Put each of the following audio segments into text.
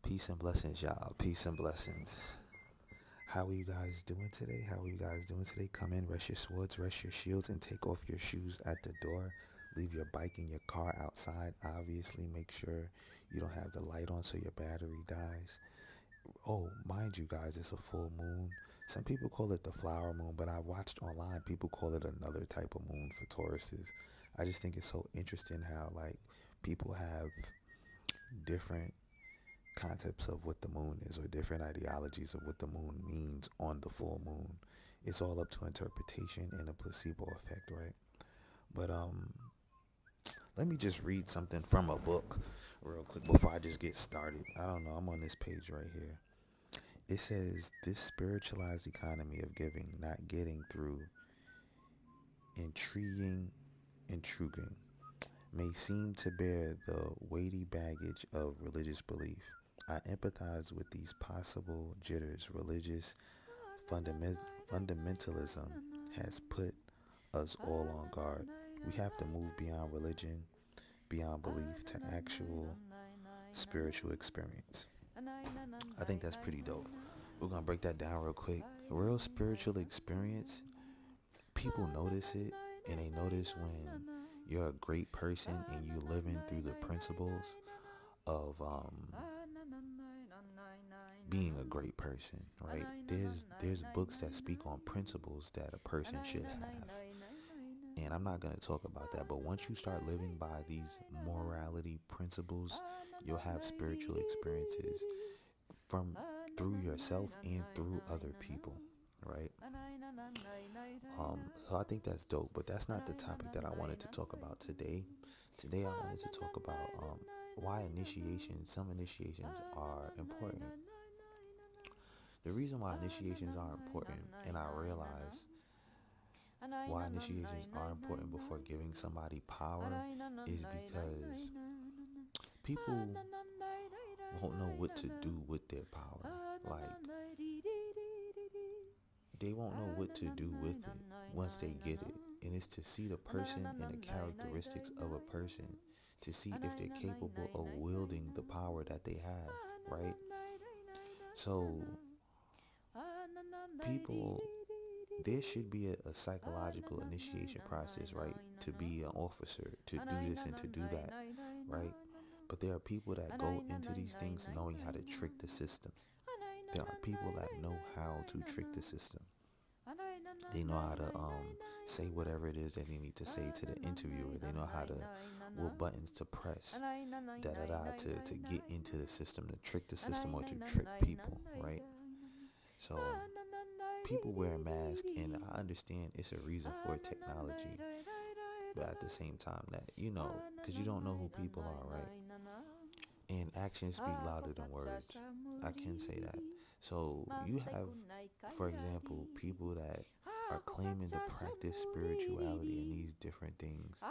Peace and blessings, y'all. Peace and blessings. How are you guys doing today? Come in, rest your swords, rest your shields, and take off your shoes at the door. Leave your bike and your car outside. Obviously, make sure you don't have the light on so your battery dies. Oh, mind you guys, it's a full moon. Some people call it the flower moon, but I watched online people call it another type of moon for Tauruses. I just think it's so interesting how people have different concepts of what the moon is or different ideologies of what the moon means on the full moon. It's all up to interpretation and a placebo effect, right? But let me just read something from a book real quick before I just get started. I don't know, I'm on this page right here. It says this spiritualized economy of giving, not getting through intriguing may seem to bear the weighty baggage of religious belief. I empathize with these possible jitters. Religious fundamentalism has put us all on guard. We have to move beyond religion, beyond belief, to actual spiritual experience. I think that's pretty dope. We're going to break that down real quick. Real spiritual experience, people notice it, and they notice when you're a great person and you living through the principles of being a great person, right? There's books that speak on principles that a person should have. And I'm not going to talk about that, but once you start living by these morality principles, you'll have spiritual experiences from through yourself and through other people, right? So I think that's dope, but that's not the topic that I wanted to talk about today. Today I wanted to talk about why some initiations are important. The reason why initiations are important, and I realize why initiations are important before giving somebody power, is because people won't know what to do with their power. They won't know what to do with it once they get it. And it's to see the person and the characteristics of a person to see if they're capable of wielding the power that they have, right? So, people, there should be a psychological initiation process, right? To be an officer, to do this and to do that, right? But there are people that go into these things knowing how to trick the system. There are people that know how to trick the system. They know how to say whatever it is that they need to say to the interviewer. They know how to what buttons to press, to get into the system, to trick the system or to trick people, right? So people wear masks, and I understand it's a reason for technology, but at the same time that because you don't know who people are, right? And actions speak louder than words. I can say that. So you have, for example, people that are claiming to practice spirituality and these different things.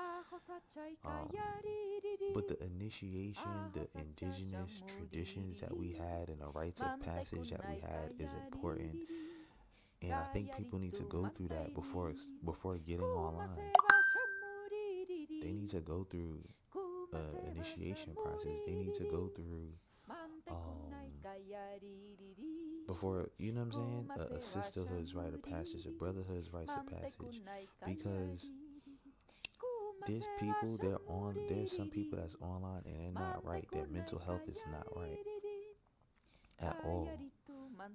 But the initiation, the indigenous traditions that we had and the rites of passage that we had is important. And I think people need to go through that before getting online. They need to go through initiation process. They need to go through before, you know what I'm saying, a sisterhood's rite of passage, a brotherhood's rites of passage, because there's some people that's online and they're not right. Their mental health is not right at all.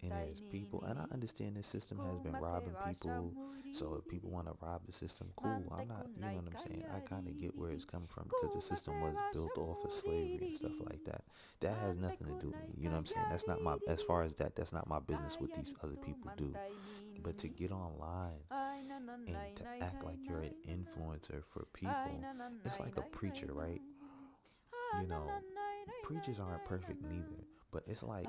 And there's people, and I understand this system has been robbing people, so if people want to rob the system, cool. I'm not, you know what I'm saying, I kind of get where it's coming from, because the system was built off of slavery and stuff like that. That has nothing to do with me, you know what I'm saying. That's not my, as far as that's not my business what these other people do. But to get online and to act like you're an influencer for people, it's like a preacher, right? You know, preachers aren't perfect neither, but it's like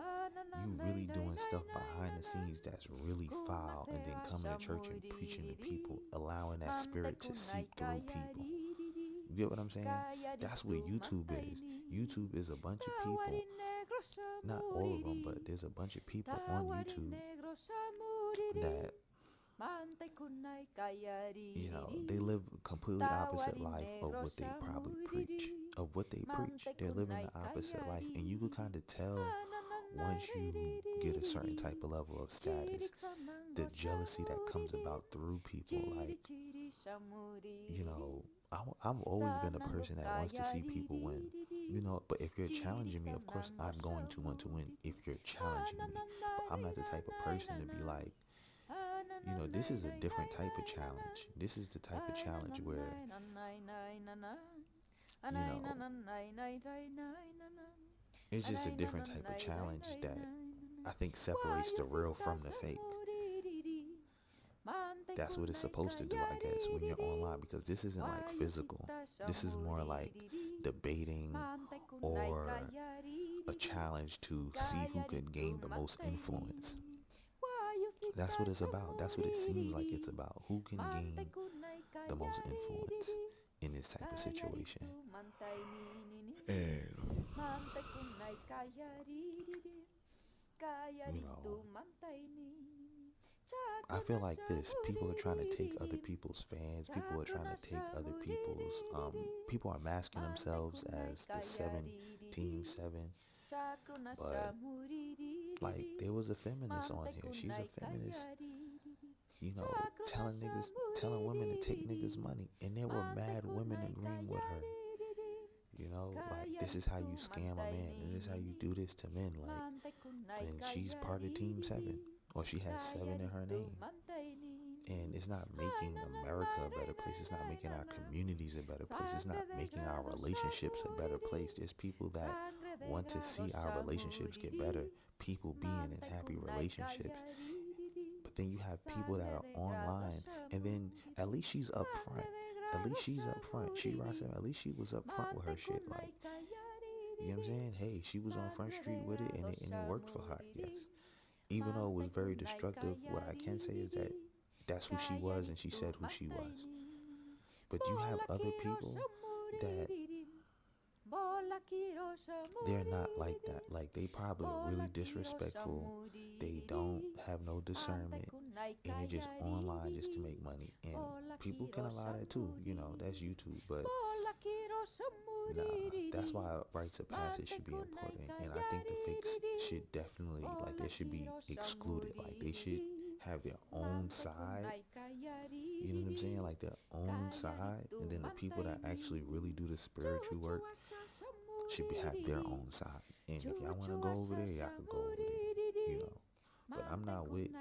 you really doing stuff behind the scenes that's really foul, and then coming to church and preaching to people, allowing that spirit to seep through people. You get what I'm saying? That's what YouTube is. YouTube is a bunch of people, not all of them, but there's a bunch of people on YouTube that, they live a completely opposite life of what they probably preach. They're living the opposite life, and you could kind of tell once you get a certain type of level of status, the jealousy that comes about through people, like, you know, I've always been a person that wants to see people win, you know, but if you're challenging me, of course I'm going to want to win if you're challenging me, but I'm not the type of person to be like, you know, this is a different type of challenge. This is the type of challenge where, you know, it's just a different type of challenge that I think separates the real from the fake. That's what it's supposed to do, I guess, when you're online, because this isn't like physical. This is more like debating or a challenge to see who could gain the most influence. That's what it's about. That's what it seems like it's about. Who can gain the most influence in this type of situation? And, you know, I feel like this. People are trying to take other people's fans. People are trying to take other people's, people are masking themselves as the Team 7. But, like, there was a feminist on here. She's a feminist, you know, telling women to take niggas' money. And there were mad women agreeing with her. You know, like, this is how you scam a man. And this is how you do this to men. Like, and she's part of Team 7. Or she has 7 in her name. And it's not making America a better place. It's not making our communities a better place. It's not making our relationships a better place. There's people that want to see our relationships get better. People being in happy relationships. But then you have people that are online. And then at least she's up front. At least she's up front. At least she was up front with her shit. Like, you know what I'm saying? Hey, she was on Front Street with it, and it worked for her, I guess. Even though it was very destructive, what I can say is that that's who she was, and she said who she was. But you have other people that they're not like that. Like, they probably are really disrespectful. They don't have no discernment, and they're just online just to make money. And people can allow that too, you know, that's YouTube. But nah, that's why rites of passage should be important. And I think the fakes should definitely, like, they should be excluded. Like, they should have their own side, you know what I'm saying, like their own side. And then the people that actually really do the spiritual work should have their own side. And if y'all want to go over there, y'all can go over there, you know. But I'm not with,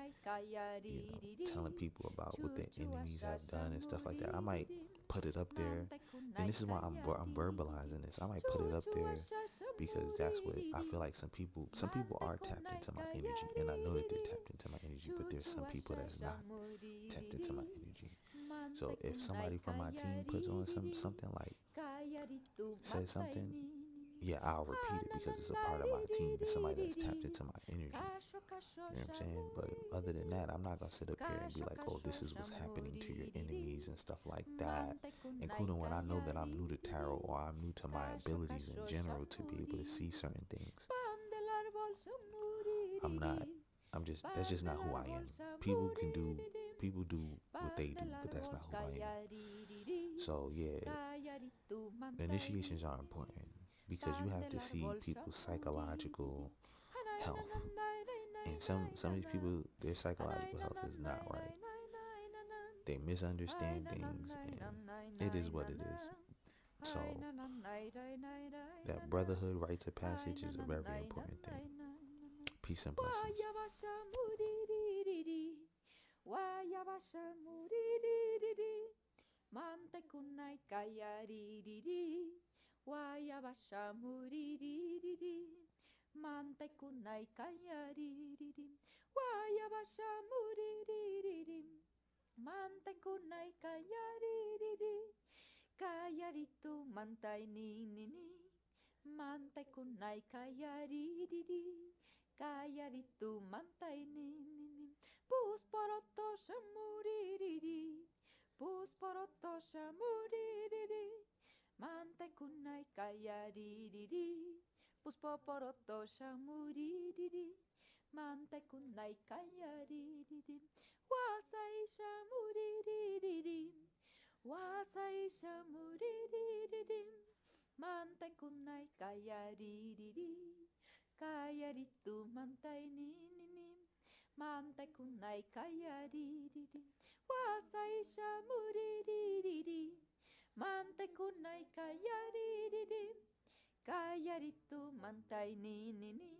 you know, telling people about what their enemies have done and stuff like that. I might put it up there, and this is why I'm verbalizing this. I might put it up there because that's what I feel like. Some people are tapped into my energy, and I know that they're tapped into my energy. But there's some people that's not tapped into my energy. So if somebody from my team puts on something like says something, yeah, I'll repeat it because it's a part of my team. It's somebody that's tapped into my energy. You know what I'm saying? But other than that, I'm not going to sit up here and be like, oh, this is what's happening to your enemies and stuff like that. Including when I know that I'm new to tarot, or I'm new to my abilities in general to be able to see certain things. That's just not who I am. People do what they do, but that's not who I am. So yeah, initiations are important, because you have to see people's psychological health. And some of these people, their psychological health is not right. They misunderstand things, and it is what it is. So that brotherhood, rites of passage, is a very important thing. Peace and blessings. Mante kunai kayariririm, waya bashamuriririm. Mante kunai kayariririm, kayaritu mantai ninini. Mante kunai kayariririm, kayaritu mantai ninini. Pusporoto shamuriririm, pusporoto shamuriririm. Mante kunai kayariririm. Puspoporoto shamuririri, mante kunai kayaririri, wasai shamuririri, wasai shamuririri, mante kunai kayaririri, kayaritu mantai kunai kayaririri, wasai shamuririri, mantai kunai kayaririri, kayaritu mantai ninini,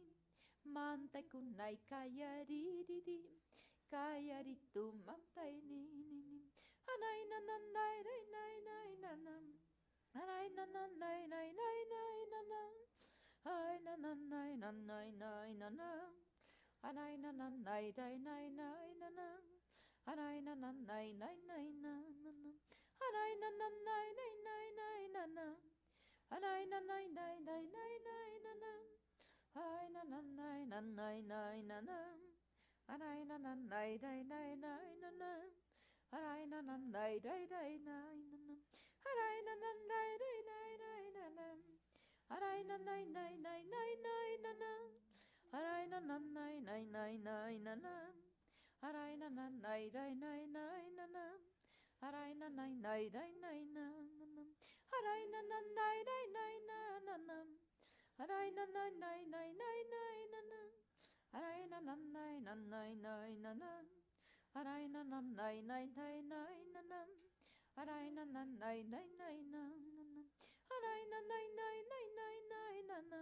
mantai kunai kayaririri, kayaritu mantai ninini, anai nanai nai nai nai nanam, anai nanai nai nai nai nai nanam, ai nanai nanai nai nanam. Anai na na nai nai nai nai na na. Anai na na nai nai nai na na na. Anai na na nai nai nai nai na na. Anai na nai nai nai nai nai na na. Ai na na nai na nai nai na na. Anai na na nai nai nai nai na na. Anai na na nai nai nai nai na na. Anai na na nai nai nai nai na na. Anai na nai nai nai nai nai na na. Arai na na nai nai nai nai na na. Arai na na nai nai nai nai na na. Arai na nai nai nai nai na na na. Arai na na nai nai nai na na na. Arai na na nai nai nai nai na na. Arai na na nai na nai nai na na. Arai na na nai nai nai nai na na. Arai na na nai nai nai na na na. Arai na nai nai nai nai nai na na. Arai na nai nai nai nai nai na na. Ai na na nai nai nai nai na na.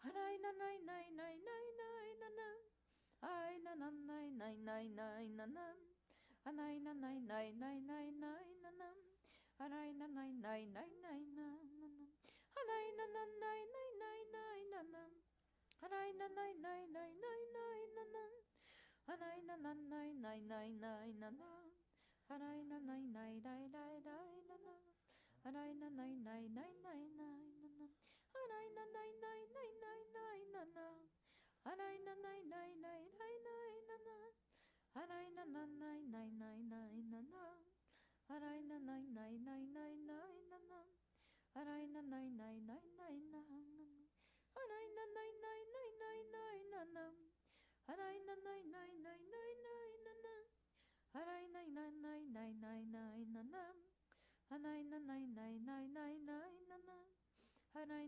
Anai na nai nai nai nai nai na na. Arai na nai nai nai nai na na na. Anai na na nai nai nai nai na na. Arai na nai nai nai nai nai na na. Anai na na nai nai nai nai na na. Arai na nai nai nai nai nai na na. Arai na nai nai nai nai nai na na. Arai na nai nai nai nai nai na na. Arai na nai nai nai nai nai na na. Arai na na nai nai nai nai na na. Arai na nai nai nai nai nai na na. Arai na nai nai nai nai na na. Arai na nai nai nai nai nai na na. Arai na nai nai nai nai nai na na. Arai nai nai nai nai nai nai na na. Arai na nai nai nai nai nai na na. Arai na nai nai nai nai na na na. Arai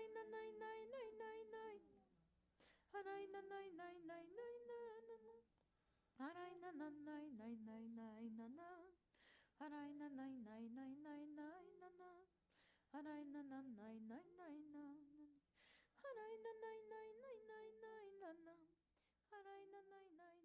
na nai nai nai nai nai. Arai na nai nai nai nai na na na. Arai na na nai nai nai nai na na. Arai na nai nai nai nai nai na na. Arai na na nai nai nai na na. Arai na nai nai nai nai nai na na. Arai na nai nai